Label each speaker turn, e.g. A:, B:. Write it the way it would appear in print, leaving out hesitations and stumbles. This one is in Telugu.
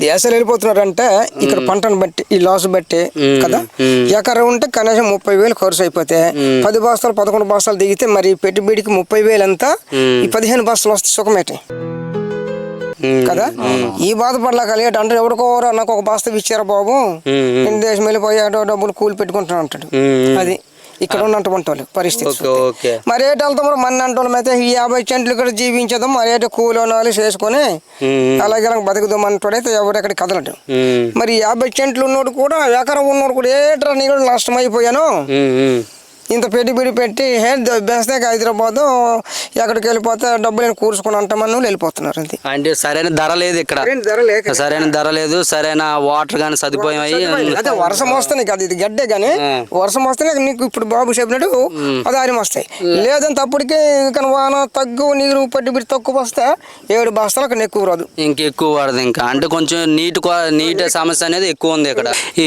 A: దేశాలు వెళ్ళిపోతున్నారంటే ఇక్కడ పంటను బట్టి ఈ లాస్ బట్టి కదా. ఎకరం ఉంటే కనీసం 30,000 ఖర్చు అయిపోతే 10 బస్తాలు 11 బస్తాలు దిగితే మరి పెట్టుబడికి 30,000 అంతా ఈ 15 బస్తాలు వస్తే సుఖమేటి కదా. ఈ బాధపడలేక అంటే ఎవరికోరో నాకు ఒక బస్తా ఇచ్చారా బాబు, నేను దేశం వెళ్ళిపోయాడో డబ్బులు కూలి పెట్టుకుంటాను అంటాడు. అది ఇక్కడ ఉన్నటువంటి వాళ్ళు పరిస్థితి. మరి ఏటి వెళ్తాం మన అంటోళ్ళం అయితే ఈ 50 సెంట్లు ఇక్కడ జీవించదాం, మరి ఏటో కూలోనాలు చేసుకొని అలాగే బతుకుదాం అంటాడైతే ఎవరెక్కడి కదలడు. మరి 50 సెంట్లు ఉన్నోడు కూడా ఎకరం ఉన్నోడు కూడా ఏట్రా నీ కూడా నష్టం అయిపోయాను, ఇంత పెట్టుబడి పెట్టి బెస్తే హైదరాబాద్ ఎక్కడికి వెళ్ళిపోతే డబ్బులు కూర్చుకుని అంటామని వెళ్ళిపోతున్నారు. అంతే.
B: అంటే సరైన ధర లేదు ఇక్కడ, సరైన ధర లేదు, సరైన వాటర్ గానీ సదుపాయం అయ్యి
A: అదే వర్షం వస్తాయి కదా, ఇది గడ్డే గానీ వర్షం వస్తేనే నీకు ఇప్పుడు బాబు చెప్పినట్టు ఆదాయం వస్తాయి. లేదంటే అప్పటికే కానీ వాన తగ్గు నీరు పెట్టుబడి తక్కువ వస్తే 7 బస్తాలు అక్కడ ఎక్కువ రాదు,
B: ఇంకెక్కువ పడదు. ఇంకా అంటే కొంచెం నీటి సమస్య అనేది ఎక్కువ ఉంది ఇక్కడ. ఈ